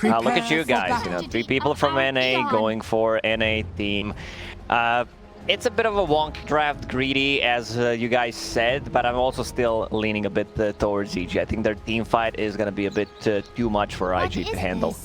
Look at you guys, you know, 3 people from NA going for NA team. It's a bit of a wonky draft, greedy, as you guys said, but I'm also still leaning a bit towards EG. I think their team fight is going to be a bit too much for IG to handle.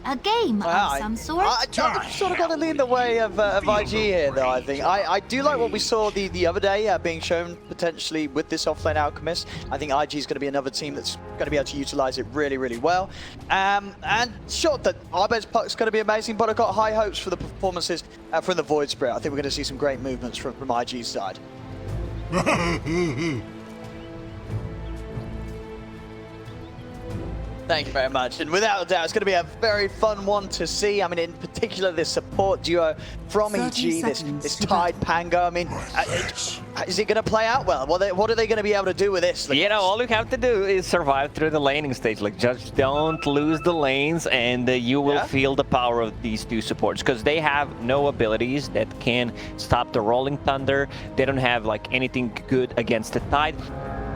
A game of some sort? I sort of got to lean the way of IG here, though, I think. I do like what we saw the other day being shown potentially with this offlane Alchemist. I think IG is going to be another team that's going to be able to utilize it really, really well. And sure, that Arbed's puck's going to be amazing, but I've got high hopes for the performances from the Void Spirit. I think we're going to see some great movements from IG's side. Thank you very much, and without a doubt, it's going to be a very fun one to see. I mean, in particular, this support duo from EG, this Tide Pango. I mean, is it going to play out well? What are they going to be able to do with this? You know, all you have to do is survive through the laning stage. Like, just don't lose the lanes, and you will feel the power of these 2 supports, because they have no abilities that can stop the Rolling Thunder. They don't have, like, anything good against the Tide.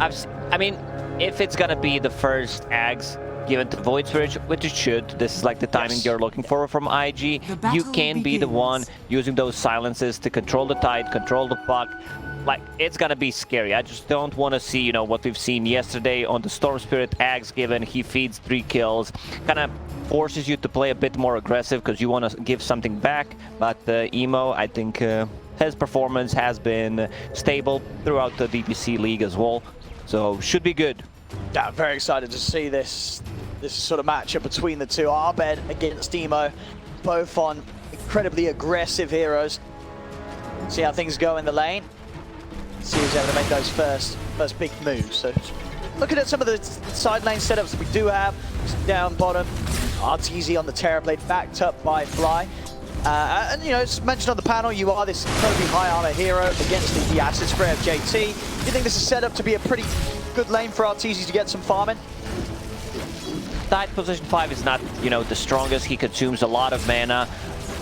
I mean, if it's going to be the first Ags given to Void Spirit, which it should. This is like the timing you're looking for from IG. You can be the one using those silences to control the Tide, control the puck. Like, it's gonna be scary. I just don't want to see, you know, what we've seen yesterday on the Storm Spirit Ags given. He feeds 3 kills, kind of forces you to play a bit more aggressive because you want to give something back. But Emo, I think his performance has been stable throughout the DPC league as well. So should be good. Yeah, I'm very excited to see this sort of matchup between the 2. Arbed against Emo, both on incredibly aggressive heroes. See how things go in the lane. See who's able to make those first big moves. So looking at some of the side lane setups that we do have, down bottom, Arteezy on the Terrorblade, backed up by Fly. And you know, it's mentioned on the panel, you are this incredibly high armor hero against the acid spray of JT. Do you think this is set up to be a pretty good lane for Arteezy to get some farming? Tide position 5 is not, you know, the strongest. He consumes a lot of mana.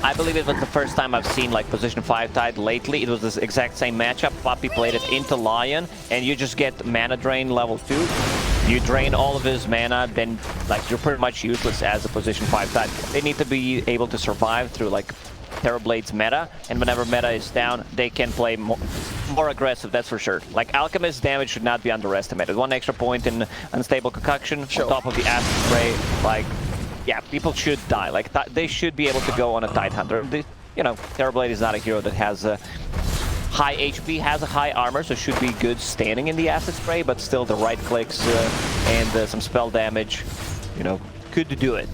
I believe it was the first time I've seen like position 5 Tide lately. It was this exact same matchup. Poppy played it into Lion, and you just get mana drain level 2. You drain all of his mana, then like you're pretty much useless as a position 5 Tide. They need to be able to survive through like Terrorblade's meta, and whenever meta is down, they can play more aggressive, that's for sure. Like, Alchemist damage should not be underestimated. 1 extra point in Unstable Concoction on top of the acid spray, like, yeah, people should die. Like, they should be able to go on a Tide Hunter. You know, Terrorblade is not a hero that has a high HP, has a high armor, so should be good standing in the acid spray, but still the right clicks and some spell damage, you know, could do it.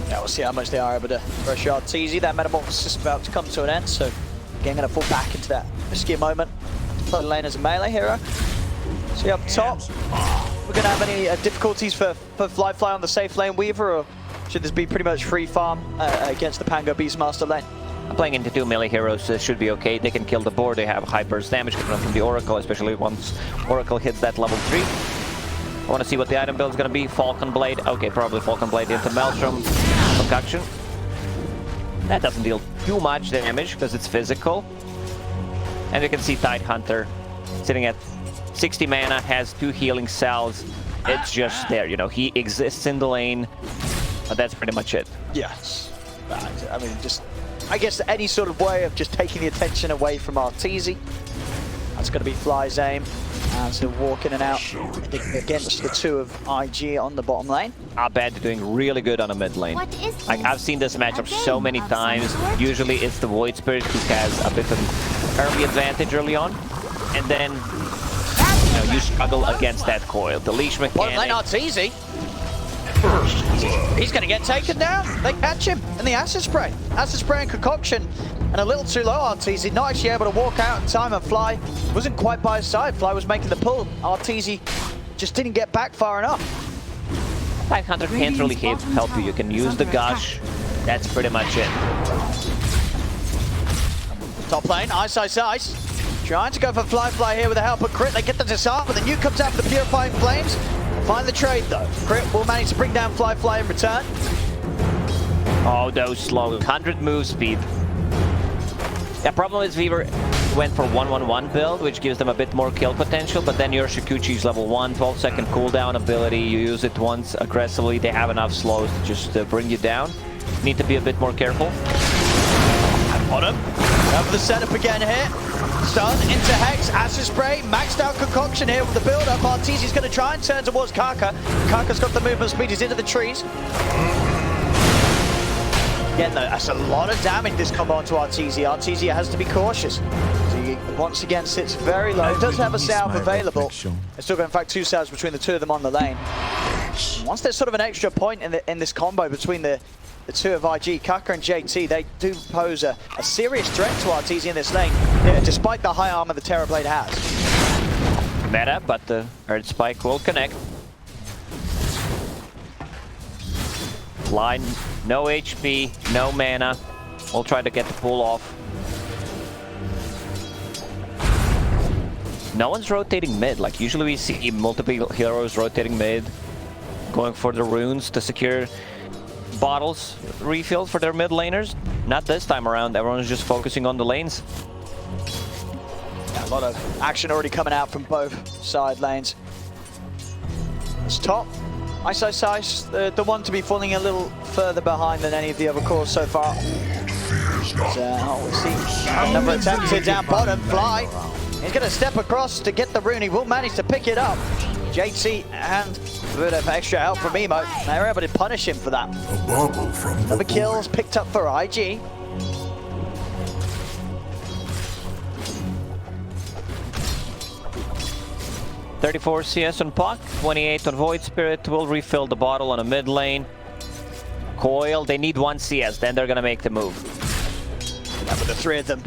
Yeah, we'll see how much they are able to rush Arteezy. That metamorphosis is about to come to an end, so again, going to fall back into that riskier moment. Play the lane as a melee hero. See up top, we're going to have any difficulties for Fly on the safe lane Weaver, or should this be pretty much free farm against the Pango Beastmaster lane? I'm playing into 2 melee heroes, should be okay. They can kill the board, they have high burst damage coming from the Oracle, especially once Oracle hits that level 3. I want to see what the item build is going to be. Falcon Blade. Okay, probably Falcon Blade into Maelstrom. Concoction. That doesn't deal too much damage because it's physical. And you can see Tide Hunter sitting at 60 mana, has 2 healing cells. It's just there, you know, he exists in the lane, but that's pretty much it. Yes. I mean, just, I guess any sort of way of just taking the attention away from Arteezy. That's going to be Fly's aim. And so walk in and out against the 2 of IG on the bottom lane. Arbed doing really good on a mid lane. Like, I've seen this matchup so many times. Usually it's the Void Spirit who has a bit of an early advantage early on. And then, you know, you struggle against that coil. The leash mechanic. Bottom lane Arteezy. He's going to get taken down. They catch him in the acid spray. Acid spray and concoction. And a little too low, Arteezy. Not actually able to walk out in time, and Fly wasn't quite by his side. Fly was making the pull. Arteezy just didn't get back far enough. Tide Hunter can't really help you. You can use the gush. That's pretty much it. Top lane, ice. Trying to go for Fly here with the help of Crit. They get the disarm, but the nuke comes out for the Purifying Flames. Find the trade though. Crit will manage to bring down Fly in return. Oh, those slow. 100 move speed. The problem is Weaver went for 1-1-1 build, which gives them a bit more kill potential, but then your Shikuchi's level 1, 12-second cooldown ability. You use it once aggressively, they have enough slows to just bring you down. Need to be a bit more careful. At bottom, over the setup again here. Stun into Hex, Acid Spray, maxed out concoction here with the build-up. Arteezy's going to try and turn towards Kaka. Kaka's got the movement speed, he's into the trees. Again though, that's a lot of damage this combo onto Arteezy. Arteezy has to be cautious. So he once again sits very low. Does have a salve available. There's still got in fact 2 salves between the 2 of them on the lane. Once there's sort of an extra point in this combo between the 2 of IG, Kaka and JT, they do pose a serious threat to Arteezy in this lane, despite the high armor the Terrorblade has. Meta, but the Earth Spike will connect. Line, no HP, no mana. We'll try to get the pull off. No one's rotating mid. Like usually we see multiple heroes rotating mid, going for the runes to secure bottles refills for their mid laners. Not this time around. Everyone's just focusing on the lanes. Yeah, a lot of action already coming out from both side lanes. It's top. Ice, the one to be falling a little further behind than any of the other cores so far. We'll see another attempt here down bottom. Fly. He's going to step across to get the rune. He will manage to pick it up. JT and a bit of extra help from Emo. They're able to punish him for that. Another kills picked up for IG. $34 CS on Puck, 28 on Void Spirit. Will refill the bottle on a mid lane. Coil, they need 1 CS, then they're gonna make the move. Yeah, but the 3 of them,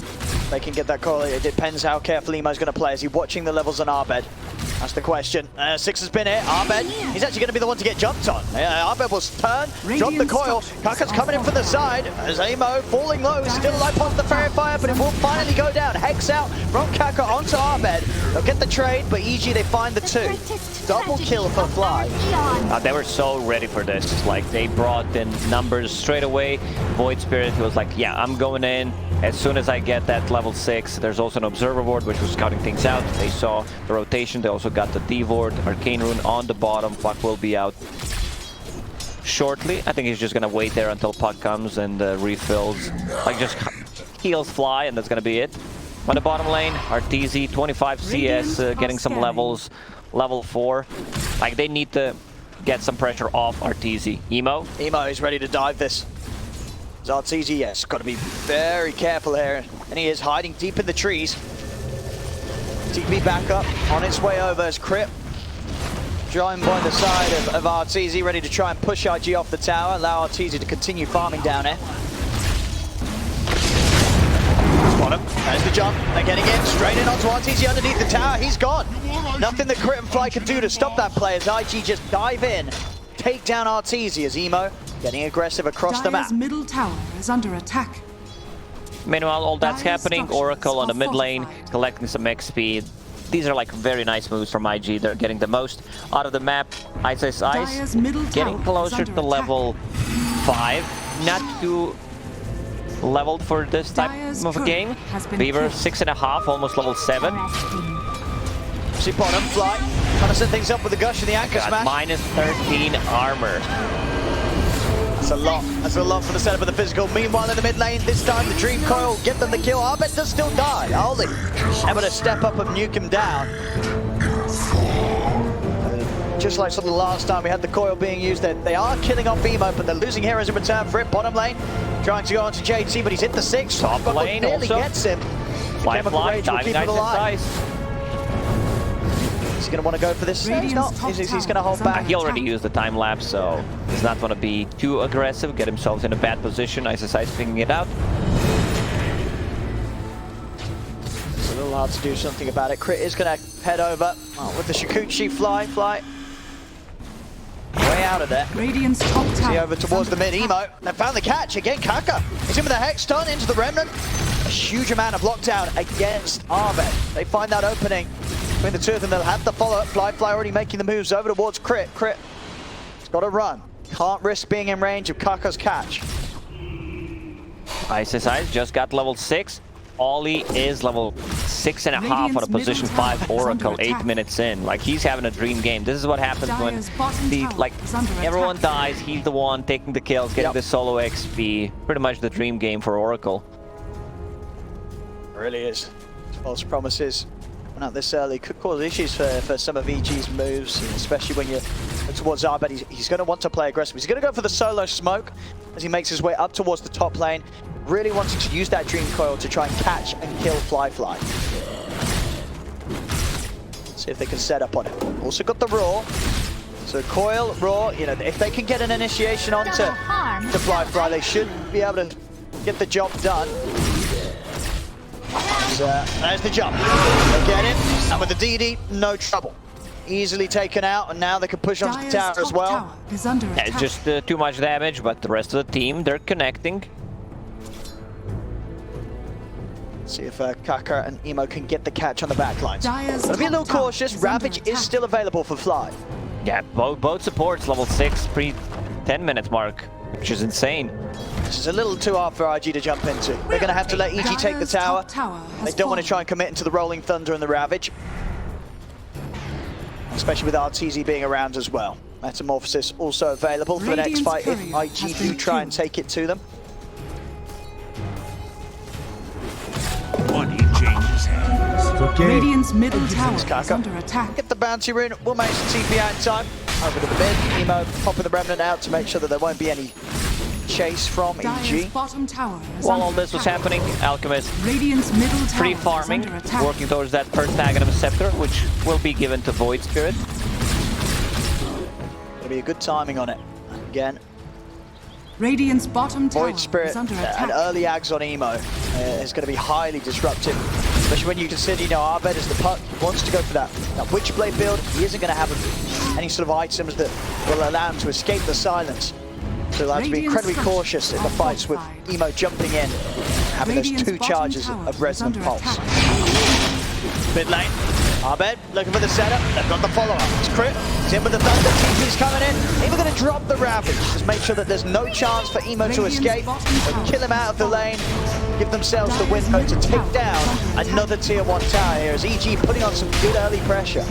they can get that coil. It depends how careful Emo's gonna play. Is he watching the levels on Arbed? That's the question. 6 has been hit. Arbed, he's actually going to be the one to get jumped on. Arbed will turn, drop the coil. Kaka's coming in from the side. As Emo falling low, he's still alive past the Fairy Fire, but it will finally go down. Hex out from Kaka onto Arbed. They'll get the trade, but EG, they find the 2. Double kill for Fly. They were so ready for this. Like, they brought in numbers straight away. Void Spirit, he was like, yeah, I'm going in. As soon as I get that level 6, there's also an Observer Ward, which was scouting things out. They saw the rotation. They also got the D-Ward, Arcane Rune on the bottom. Puck will be out shortly. I think he's just going to wait there until Puck comes and refills. Like, just heals Fly, and that's going to be it. On the bottom lane, Arteezy, 25 CS, getting some levels. Level 4. Like, they need to get some pressure off Arteezy. Emo is ready to dive this. Arteezy, yes, got to be very careful here. And he is hiding deep in the trees. TP back up, on its way over as Crip. Joined by the side of Arteezy, ready to try and push IG off the tower, allow Arteezy to continue farming down here. Spot him, there's the jump, they're getting in, straight in onto Arteezy underneath the tower, he's gone. Nothing that Crip and Fly can do to stop that play as IG just dive in, take down Arteezy as Emo getting aggressive across the map. Middle tower is under attack. Meanwhile, all that's happening, Oracle on the mid lane, collecting some XP. These are like very nice moves from IG. They're getting the most out of the map. Ice, getting closer to level 5. Not too leveled for this type of a game. Beaver, 6.5, almost level 7. See bottom, Fly, trying to set things up with the gush and the anchor smash. Minus 13 armor. That's a lot for the setup of the physical. Meanwhile, in the mid lane, this time the Dream Coil get them the kill. Arbed does still die. Holy, able to step up and nuke him down. Just like sort of the last time we had the coil being used, they are killing off Emo, but they're losing heroes in return for it. Bottom lane, trying to go on to JT, but he's hit the 6. Top lane nearly also gets him. Fly, diving nice and size. He's going to want to go for this. He's not. He's going to hold back. He already used the time lapse, so he's not going to be too aggressive, get himself in a bad position. ISSI picking it out. It's a little hard to do something about it. Crit is going to head over with the Shikuchi. Fly. Way out of there. Radiant's top tower. See over towards the mid. Emo. They found the catch. Again, Kaka. He's in with a Hex stun into the Remnant. A huge amount of lockdown against Arbed. They find that opening. Between the 2 of them, they'll have the follow-up. Fly already making the moves over towards Crit. He's got to run. Can't risk being in range of Kaka's catch. ISSI just got level 6. Ollie is level 6.5 on a Radiant's position middle tower 5 is Oracle, under 8 attack. minutes in. Like, he's having a dream game. This is what happens when Dire's bottom the, tower like, is under everyone attack. dies, he's the one taking the kills, getting the solo XP. Pretty much the dream game for Oracle. It really is. False promises coming out this early could cause issues for some of EG's moves, especially when you're towards Arbed. He's going to want to play aggressive. He's going to go for the solo smoke as he makes his way up towards the top lane. Really wanting to use that Dream Coil to try and catch and kill Fly. See if they can set up on it. Also got the Roar. So Coil, Roar, you know, if they can get an initiation onto Fly, they should be able to get the job done. There's the jump. They get him, and with the DD, no trouble. Easily taken out, and now they can push onto the tower as well. Tower is under attack. It's just too much damage, but the rest of the team, they're connecting. See if Kaka and Emo can get the catch on the backlines. Dire's Gotta be a little top tower cautious. is under Ravage is attack. still available for Fly. Yeah, both supports level 6 pre-10 minutes mark, which is insane. This is a little too hard for IG to jump into. They're going to have to let EG take the Dire's tower. top tower They has don't want to try fallen. and commit into the Rolling Thunder and the Ravage. Especially with Arteezy being around as well. Metamorphosis also available for the next Radiant's fight if courier IG has do been try and killed. take it to them. Money changes hands. Radiant's middle tower is Kaka. under attack. Get the bounty rune, we'll make some TP out in time. Over to the mid, Emo popping the Remnant out to make sure that there won't be any chase from Dire's EG. bottom tower is While under all this was attack. happening, Alchemist Radiant's middle tower free is farming, under attack. working towards that first Aghanim Scepter, which will be given to Void Spirit. Gonna be a good timing on it. Again, Radiant's bottom tower Void Spirit is under and attack. early Ags on Emo is going to be highly disruptive. Especially when you consider, you know, Arbed is the puck. He wants to go for that Witchblade build. He isn't going to have any sort of items that will allow him to escape the silence. So he'll have to be Radiant's incredibly front cautious in the are fights with fortified. Emo jumping in, having those Radiant's two bottom charges tower of is Resonant under Pulse. attack. Mid lane, Arbed looking for the setup. They've got the follow-up. It's Crit. He's in with the Thunder. TP's coming in. Emo going to drop the Ravage. Just make sure that there's no chance for Emo to Radiant's escape. bottom They'll tower kill him out of the is lane. Give themselves the Dire's window to middle take tower down is under attack. another tier 1 tower here as EG putting on some good early pressure.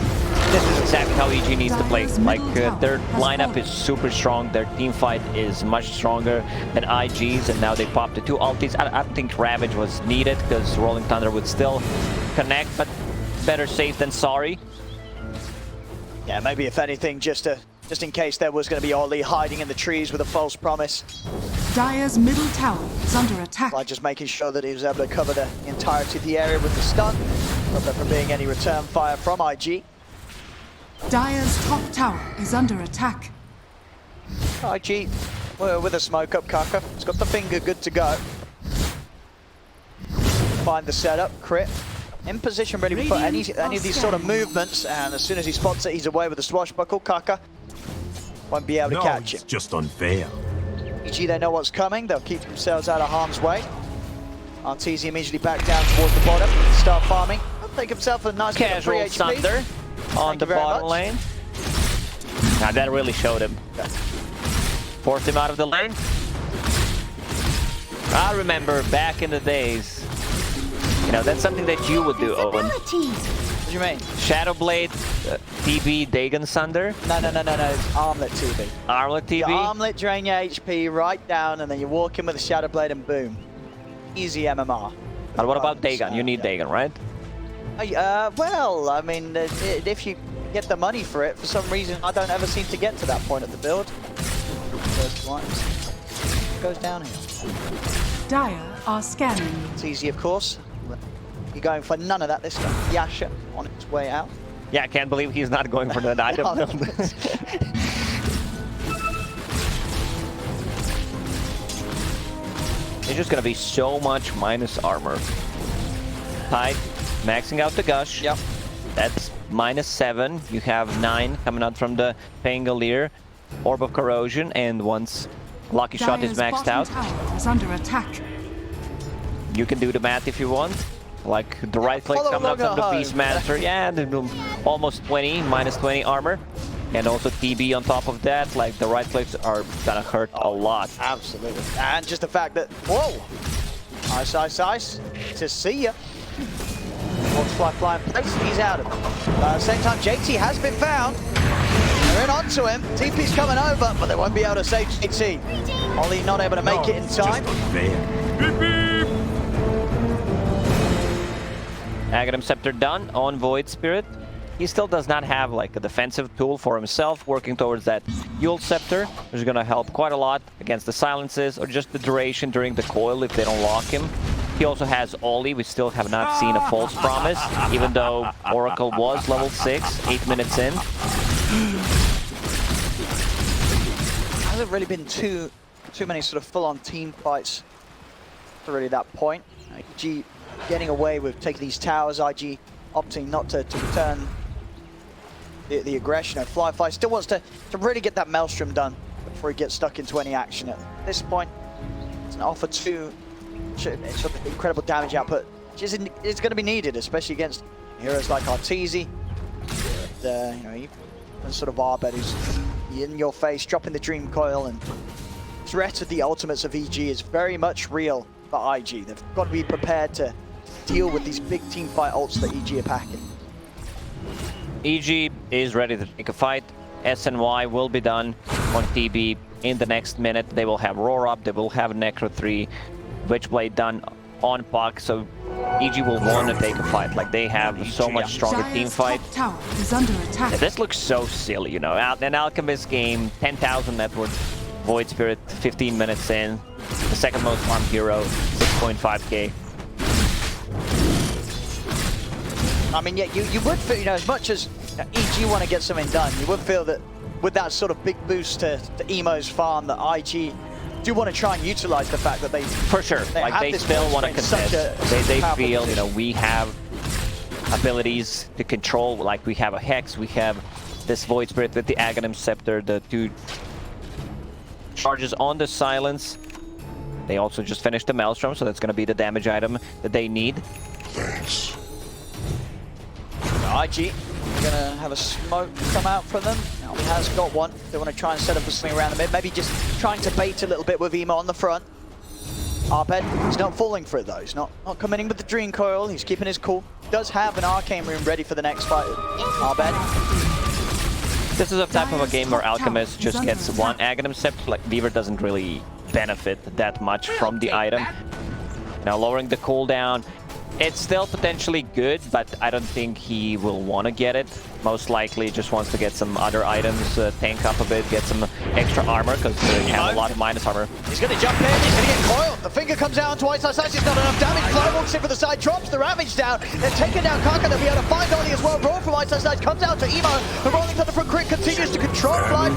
This is exactly how EG needs to play. Dire's Like, middle tower their has lineup fallen. is super strong, their team fight is much stronger than IG's, and now they popped the 2 ultis. I think Ravage was needed, because Rolling Thunder would still connect, but better safe than sorry. Yeah, maybe if anything, just in case there was going to be Ollie hiding in the trees with a false promise. Dire's middle tower is under attack. By just making sure that he was able to cover the entirety of the area with the stun. Stop there from being any return fire from IG. Dire's top tower is under attack. IG well, with a smoke up, Kaka. He's got the finger good to go. Find the setup, Crit. In position ready for any of these sort of movements, and as soon as he spots it, he's away with the swashbuckle. Kaka won't be able to No, catch it's him. just unfair. EG, they know what's coming. They'll keep themselves out of harm's way. Arteezy immediately back down towards the bottom. Start farming. He'll take himself a nice bit of Casual free HP. Thunder on Thank the you very bottom much. lane. Now that really showed him. Forced him out of the lane. I remember back in the days, you know, that's something that you would do, Owen. Visibility. What do you mean? Shadowblade, TB, Dagon Sunder, No. It's Armlet TV. Armlet Your TB. Armlet drain your HP right down, and then you walk in with a Shadowblade and boom. Easy MMR. But what about Dagon? You need Dagon, right? Well, I mean, if you get the money for it, for some reason, I don't ever seem to get to that point of the build. First ones. Goes downhill. Dire are scanning. It's easy, of course. You're going for none of that this time. Yasha on its way out. Yeah, I can't believe he's not going for the item build. It's just gonna be so much minus armor. Tide, maxing out the gush. Yep. That's -7. You have 9 coming out from the Pangolier, Orb of Corrosion, and once Lucky Shot is Dire's maxed bottom out, tower is under attack. you can do the math if you want. Like the right click follow coming up along from the at home. Beastmaster, yeah, almost 20, -20 armor. And also TB on top of that, like the right clicks are gonna hurt a lot. Absolutely. And just the fact that, whoa! Ice, ice, ice. To see ya. Multiply fly in place, he's out of it. But at the same time, JT has been found. They're in onto him. TP's coming over, but they won't be able to save JT. Ollie not able to make it in time. Aghanim Scepter done on Void Spirit. He still does not have like a defensive tool for himself, working towards that Yule Scepter, which is going to help quite a lot against the silences or just the duration during the coil if they don't lock him. He also has Ollie. We still have not seen a false promise, even though Oracle was level 6, 8 minutes in. Hasn't really been too many sort of full-on team fights to really that point. IG getting away with taking these towers, IG opting not to return the aggression. Fly still wants to really get that Maelstrom done before he gets stuck into any action. At this point, it's an offer to sort of incredible damage output, which is going to be needed, especially against heroes like Arteezy. And, you know, even sort of Arbed, who's in your face, dropping the Dream Coil, and threat of the ultimates of EG is very much real for IG. They've got to be prepared to deal with these big team fight ults that EG are packing. EG is ready to take a fight. SNY will be done on TB in the next minute. They will have Roar up, they will have Necro 3, Witchblade done on Puck, so EG will want to take a fight. Like, they have so much stronger team fight. Tower is under attack. Yeah, this looks so silly, you know. An Alchemist game, 10,000 net worth, Void Spirit, 15 minutes in, the second most farmed hero, 6.5k. I mean, yeah, you would feel, you know, as much as EG want to get something done, you would feel that with that sort of big boost to Emo's farm, that IG do want to try and utilize the fact that they... For sure, like they still want to contest. They feel, you know, we have abilities to control, like we have a Hex, we have this Void Spirit with the Aghanim Scepter, the 2 charges on the Silence. They also just finished the Maelstrom, so that's going to be the damage item that they need. Thanks. IG gonna have a smoke come out from them. Now he has got one. They want to try and set up a swing around the mid. Maybe just trying to bait a little bit with Emo on the front. Arbed, he's not falling for it though. He's not coming in with the Dream Coil. He's keeping his cool. Does have an Arcane Rune ready for the next fight. Arbed. This is a type of a game where Alchemist just gets one Aghanim Scepter. Like, Beaver doesn't really benefit that much from the item. Now lowering the cooldown. It's still potentially good, but I don't think he will want to get it. Most likely just wants to get some other items, tank up a bit, get some extra armor, because he has a lot of minus armor. He's going to jump in, he's going to get coiled. The finger comes out onto Ice Ice Ice, he's not enough damage. Fly walks in for the side, drops the Ravage down. They're taking down Kaka, they'll be able to find Ollie as well. Roll from Ice Ice Ice comes out to Emo. The rolling thunder from Crit continues to control Fly.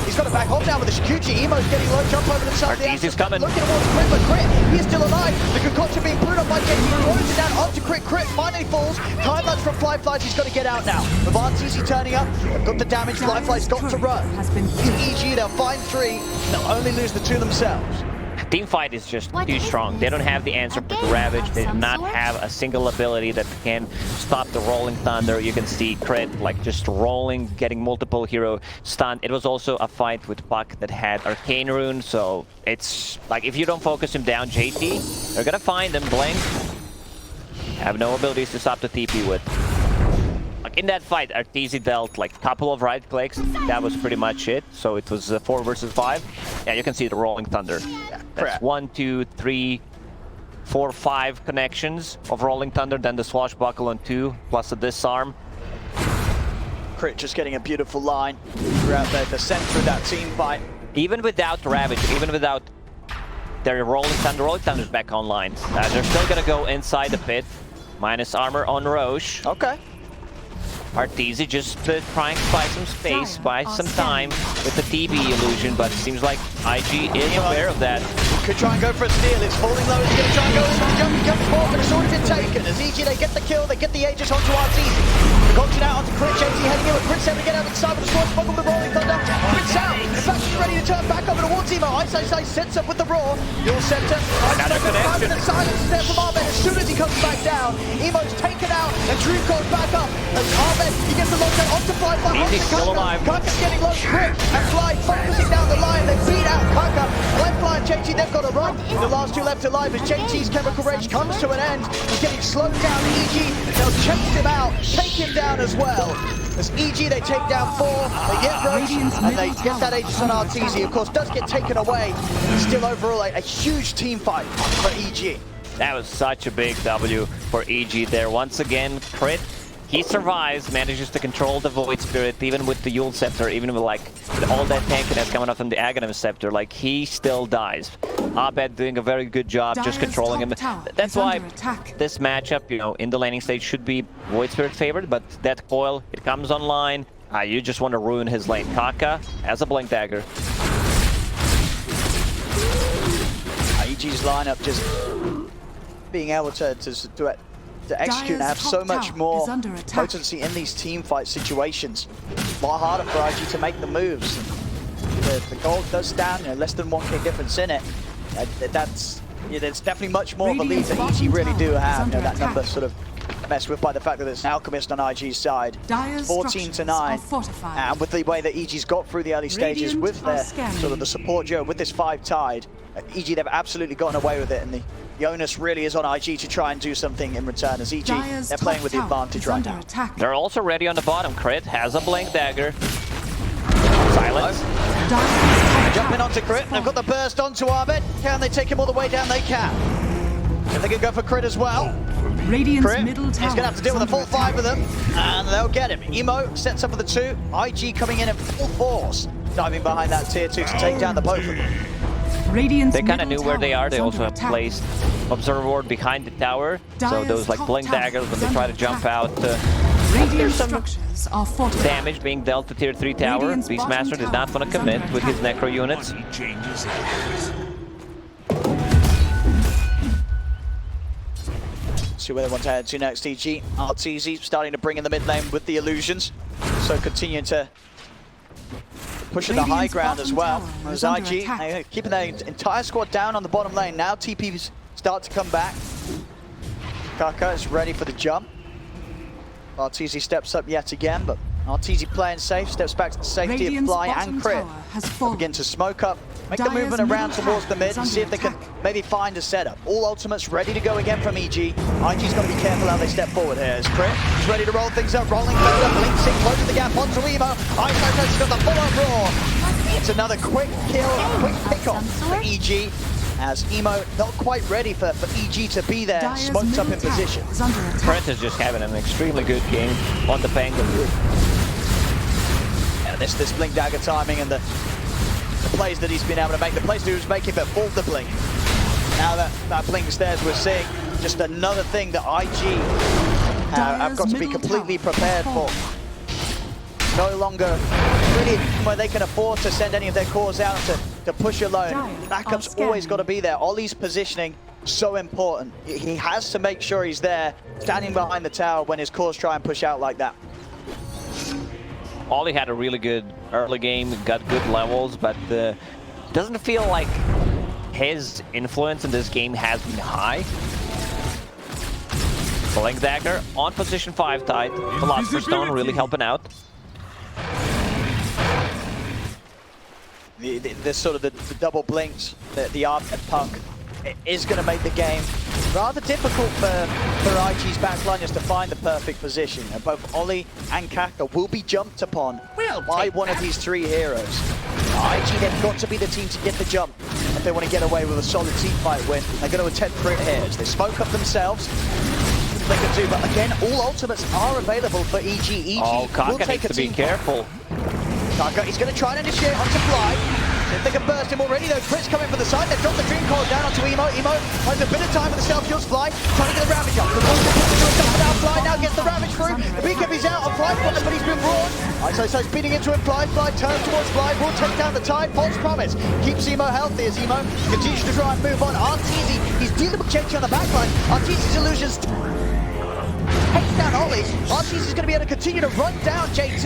He's got to back off now with the Shikuchi. Emo's getting low, jump over the side. Arteezy's coming. Looking towards Crit, but Crit, he is still alive. The concoction being brewed up by JT, throws it down onto Crit. Crit finally falls. Time lapse from Fly, he's got to get out now. With Arteezy turning up, they've got the damage. Fly's got to run. EG, they'll find 3. They'll only lose the 2 themselves. Team fight is just too strong. They don't have the answer for the Ravage. They do not have a single ability that can stop the Rolling Thunder. You can see Crit like just rolling, getting multiple hero stunned. It was also a fight with Puck that had Arcane Rune, so it's like if you don't focus him down, JT, they're gonna find him. Blink. Have no abilities to stop the TP with. Like in that fight, Arteezy dealt like a couple of right clicks. That was pretty much it. So it was 4 versus 5. Yeah, you can see the Rolling Thunder. That's 1, 2, 3, 4, 5 connections of Rolling Thunder. Then the Swashbuckle on 2, plus the Disarm. Crit just getting a beautiful line throughout the center of that team fight. Even without Ravage, even without their Rolling Thunder's back online. They're still gonna go inside the pit. Minus armor on Roche. Okay. Arteezy just trying to buy some space, buy some time with the TB illusion, but it seems like IG is aware of that. Could try and go for a steal, it's falling low, he's going to try and go for the jump forward, but it's already been taken. As EG, they get the kill, they get the Aegis onto Arteezy. The Conjure out onto Crit, JT heading in with Crit's able to get out of the side with the Swashbuckle with the Rolling Thunder. Crit's out, in fact he's ready to turn back over towards Emo. Ice sets up with the roar. Your center. Another connection. The silence there from Arbed as soon as he comes back down. Emo's taken out and Drew goes back up. As Arbed, he gets the lockdown onto Fly. Easy, still alive. Kaka's getting low grip and Fly focusing down the line. They beat out Kaka. Fly and JT, they've got to run. The last two left alive as JT's chemical rage comes to an end. He's getting slowed down. EG, they'll chase him out, take him down as well. As EG, they take down 4, they get Roach, and they get that Aegis on Arteezy. Of course, does get taken away. Still overall a huge team fight for EG. That was such a big W for EG there. Once again, Crit, he survives, manages to control the Void Spirit, even with the Yule Scepter, even with like with all that tankiness coming up from the Aghanim Scepter, like he still dies. Abed doing a very good job just controlling him. That's why this matchup, you know, in the laning stage should be Void Spirit favored, but that coil, it comes online. You just want to ruin his lane. Kaka has a Blink Dagger. EG's lineup just being able to execute and have so much more potency in these team fight situations. A lot harder for IG to make the moves. The gold does stand, you know, less than 1k difference in it. There's definitely much more of a lead that EG really do have. You know, that number sort of messed with by the fact that there's an Alchemist on IG's side. 14-9, and with the way that EG's got through the early stages with their sort of the support duo, with this 5 tied, EG, they've absolutely gotten away with it, and the onus really is on IG to try and do something in return, as EG, they're playing with the advantage right now. They're also ready on the bottom. Crit has a Blink Dagger. Silence. Jumping onto Crit, they've got the burst onto Arbed. Can they take him all the way down? They can. If they can go for Crit as well. Crit, he's going to have to deal with a full 5 of them, and they'll get him. Emo sets up for the 2. IG coming in full force, diving behind that tier 2 to take down the both of them. They kind of knew where they are. They also have placed Observer Ward behind the tower. So those like Blink Daggers when they try to jump out. There's some damage being dealt to tier 3 tower. Beastmaster did not want to commit with his Necro units. See where they want to head to next, EG. Arteezy starting to bring in the mid lane with the illusions. So continuing to push in the high ground as well. As IG keeping their entire squad down on the bottom lane. Now TPs start to come back. Kaka is ready for the jump. Arteezy steps up yet again, but Arteezy playing safe, steps back to the safety of Fly and Crit. Begin to smoke up, make the movement around towards the mid and see if they can maybe find a setup. All ultimates ready to go again from EG. IG's got to be careful how they step forward here. As Crit is ready to roll things up, rolling things up, Blink closing the gap onto Emo. Ice got the full-on roar. It's another quick kill, quick pick-off for EG. As Emo not quite ready for EG to be there, smoked up in position. Brent is just having an extremely good game on the Penguin. Yeah, this Blink Dagger timing and the plays that he's been able to make, the plays that he was making before the Blink. Now that Blink's there, we're seeing just another thing that IG have got to be completely prepared for. No longer really where they can afford to send any of their cores out to push alone. Backup's always got to be there. Ollie's positioning, so important. He has to make sure he's there, standing behind the tower when his cores try and push out like that. Ollie had a really good early game, got good levels, but doesn't feel like his influence in this game has been high. Blink Dagger on position 5 tied. Philosopher's Stone really helping out. This sort of the double blinks, the Arbed puck, it is going to make the game rather difficult for IG's backliners to find the perfect position. And both Ollie and Kaka will be jumped upon by one of these 3 heroes. IG, they've got to be the team to get the jump if they want to get away with a solid team fight win. They're going to attempt Crit here as they smoke up themselves. They can do, but again, all ultimates are available for EG. EG will take a team. Be careful. Kaka, he's going to try and initiate onto Fly. See if they can burst him already though. Crit's coming from the side. They've dropped the Dream Coil down onto Emo. Emo has a bit of time with the self-kills. Fly trying to get the Ravage up. The now Fly now gets the Ravage through. The beacon is out on Fly, but he's been brought. Iso's beating into him. Fly turns towards Fly. Will take down the Tide. False promise. Keeps Emo healthy as Emo continues to try and move on. Arteezy, he's dealing with JT on the backline. Arteezy's illusions. take down Ollie, Arteezy is going to be able to continue to run down JT,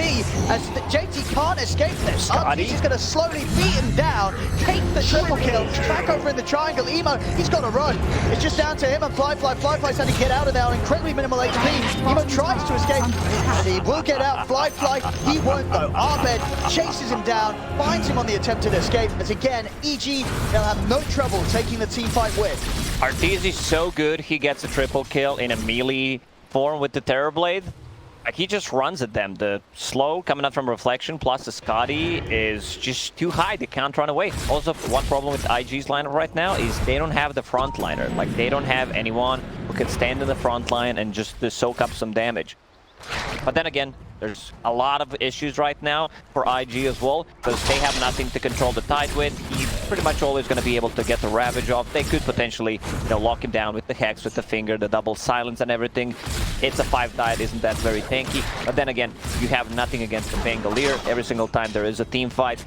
as JT can't escape this. Arteezy is going to slowly beat him down, take the triple kill, back over in the triangle. Emo, he's got to run. It's just down to him and Flyfly. Flyfly's trying to get out of there on incredibly minimal HP. Emo tries to escape, and he will get out. Flyfly, he won't though. Arbed chases him down, finds him on the attempted escape, as again, EG, they'll have no trouble taking the team fight win. Arteezy's so good, he gets a triple kill in a melee form with the Terrorblade. Like, he just runs at them. The slow coming out from Reflection plus the Scotty is just too high. They can't run away. Also, one problem with IG's lineup right now is they don't have the frontliner. Like, they don't have anyone who can stand in the front line and just soak up some damage. But then again, there's a lot of issues right now for IG as well, because they have nothing to control the Tide with. He's pretty much always going to be able to get the Ravage off. They could potentially, lock him down with the Hex, with the Finger, the double silence and everything. It's a 5 Tide, isn't that very tanky? But then again, you have nothing against the Pangolier. Every single time there is a team fight,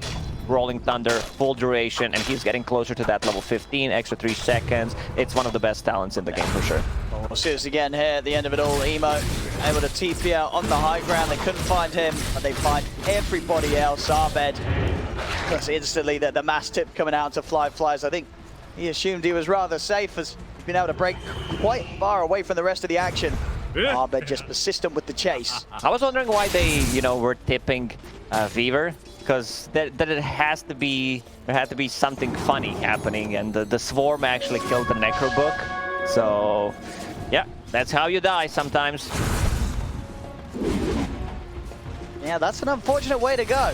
Rolling Thunder, full duration, and he's getting closer to that level 15, extra 3 seconds. It's one of the best talents in the game for sure. We'll see this again here at the end of it all. Emo able to TP out on the high ground. They couldn't find him, but they find everybody else. Arbed, because instantly the mass tip coming out to Flyflies. I think he assumed he was rather safe, as he's been able to break quite far away from the rest of the action. Arbed just persistent with the chase. I was wondering why they, were tipping Weaver, because there had to be something funny happening, and the Swarm actually killed the Necrobook. So, yeah, that's how you die sometimes. Yeah, that's an unfortunate way to go.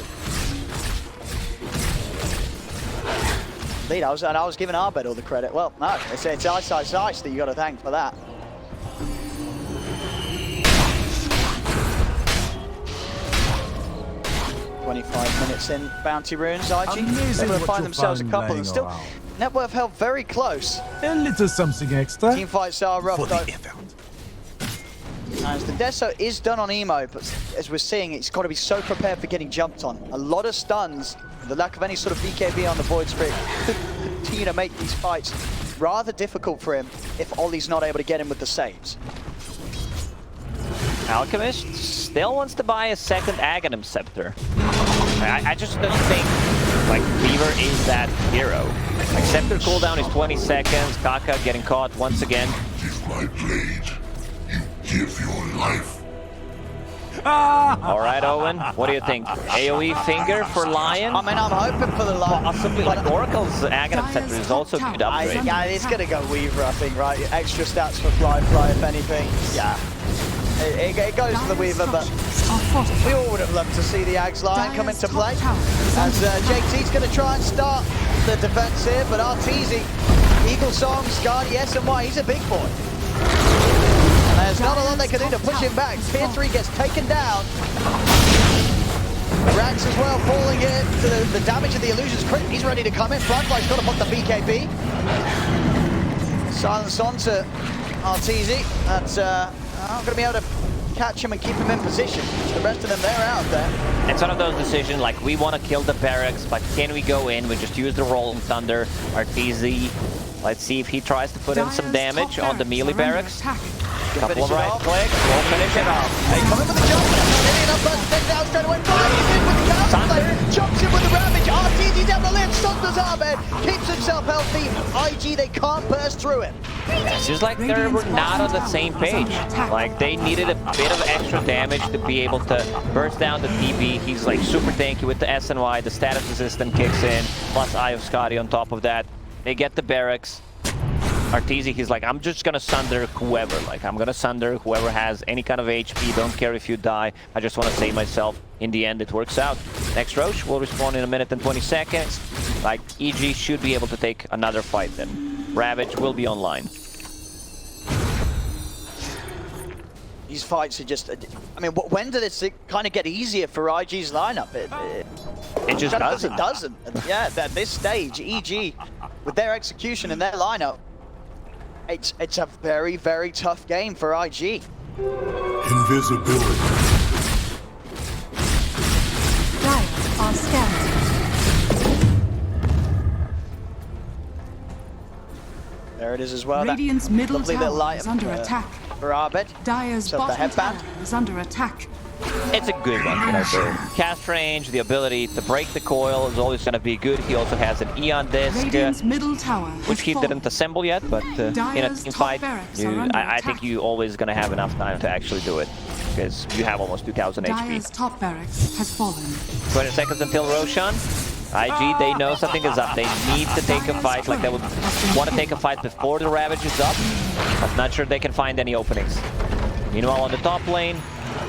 Indeed, I was giving Arbed all the credit. Well, no, it's Ice that you got to thank for that. .25 minutes in, bounty runes, IG able to find themselves a couple, and still net worth held very close. A little something extra. Team fights are rough though. As the Deso is done on Emo, but as we're seeing, it's got to be so prepared for getting jumped on. A lot of stuns, the lack of any sort of BKB on the Void Spirit could continue to make these fights rather difficult for him if Ollie's not able to get him with the saves. Alchemist still wants to buy a second Aghanim Scepter. I just don't think, Weaver is that hero. Scepter cooldown is 20 seconds, Kaka getting caught once again. With my blade, you give your life. Alright, Owen, what do you think? AoE Finger for Lion? I mean, I'm hoping for the Lion. Possibly, Oracle's Aghanim Scepter is also a good upgrade. Yeah, it's going to go Weaver, I think, right? Extra stats for Flyfly, if anything. Yeah. It goes to the Weaver, but we all would have loved to see the Ags Lion come into play. As JT's going to try and start the defense here, but Arteezy, Eagle Song, Scardy, SMY, he's a big boy. And there's not a lot they can do to push him back. Tier 3 gets taken down. Rax as well falling into the damage of the illusions crit. He's ready to come in. Flyfly's got to put the BKB. Silence on to Arteezy. That's not going to be able to catch him and keep him in position. The rest of them, they're out there. It's one of those decisions, we want to kill the barracks, but can we go in? We just use the Rolling Thunder. Arteezy, let's see if he tries to put in some damage on the melee barracks. Couple of right clicks, we'll finish it off. They come in with the jump. Take down straight away. Flies in with the counter. Jumps in with the Ravage. Arteezy's able to live. Sunders Arbed. Keeps himself healthy. IG, they can't burst through him. It's just like they were not on the same page. They needed a bit of extra damage to be able to burst down the TB. He's super tanky with the SNY. The status resistance kicks in. Plus Eye of Scotty on top of that. They get the barracks. Arteezy, he's like, I'm just gonna sunder whoever. I'm gonna sunder whoever has any kind of HP. Don't care if you die. I just want to save myself. In the end, it works out. Next Roche will respawn in 1 minute and 20 seconds. EG should be able to take another fight then. Ravage will be online. These fights are just... I mean, when did it kind of get easier for IG's lineup? It just doesn't. It doesn't. Yeah, at this stage, EG, with their execution and their lineup, it's a very, very tough game for IG. Invisibility. Dire are scouting. There it is as well. Radiant's middle lovely little tower item is under attack. for Arbed. Dire's So the bottom headband. tower is under attack. It's a good one. You know, the cast range, the ability to break the coil is always going to be good. He also has an Eon disc, Radiant's middle tower which has he fallen. didn't assemble yet, but in a Dire's team top fight, barracks are under I think attack. you always going to have enough time to actually do it, because you have almost 2,000 Dire's HP. top barracks has fallen. 20 seconds until Roshan. IG, they know something is up. They need to take a fight, like they would want to take a fight before the Ravage is up, but not sure they can find any openings. Meanwhile, on the top lane,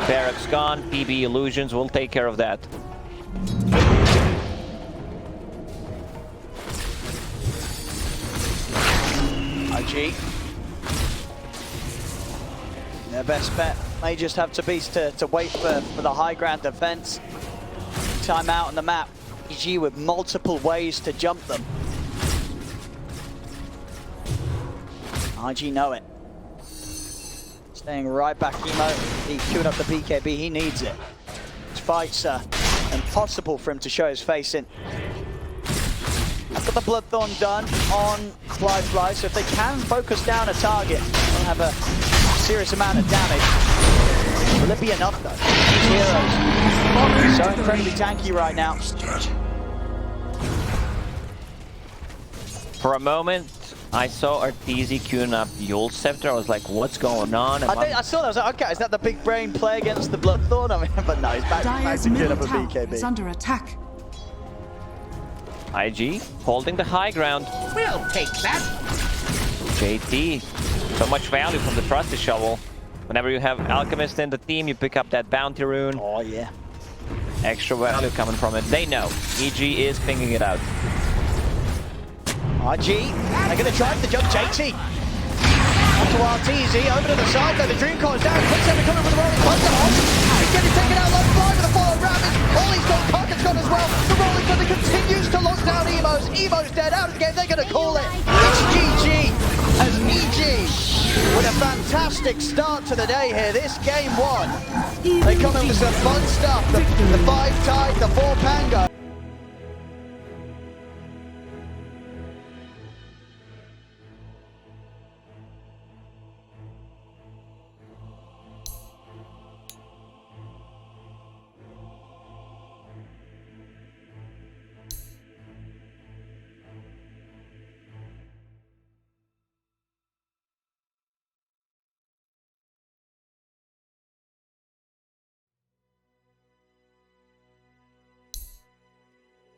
Barracks gone, PB Illusions will take care of that. IG. Their best bet may just have to be to wait for the high ground defense. Time out on the map. IG with multiple ways to jump them. IG know it. Staying right back, Emo. He's queuing up the BKB, he needs it. This fight's impossible for him to show his face in. I've got the Bloodthorn done on Fly, so if they can focus down a target, they'll have a serious amount of damage. Will it be enough though? These heroes so incredibly tanky right now. For a moment, I saw Arteezy queuing up Yule Scepter. I was like, what's going on? I saw that. I was like, okay, is that the big brain play against the Bloodthorn? I mean, but no, he's back Dire's to queuing middle up a tower is BKB. under attack. IG holding the high ground. We'll take that. JT, so much value from the Trusted Shovel. Whenever you have Alchemist in the team, you pick up that bounty rune. Oh yeah. Extra value coming from it. They know. EG is pinging it out. IG, they're going to try to jump JT. Onto Arteezy, over to the side, though the Dream Core is down. Quicksilver coming with the rolling thunder off. He's getting taken out low fly with the follow Ravage. Ollie's got, Parker's got as well. The rolling thunder continues to lock down Emo's. Emo's dead out of the game, they're going to call it. It's GG as EG with a fantastic start to the day here. This game one. They come in with some fun stuff. The 5 tide, the 4 Pango.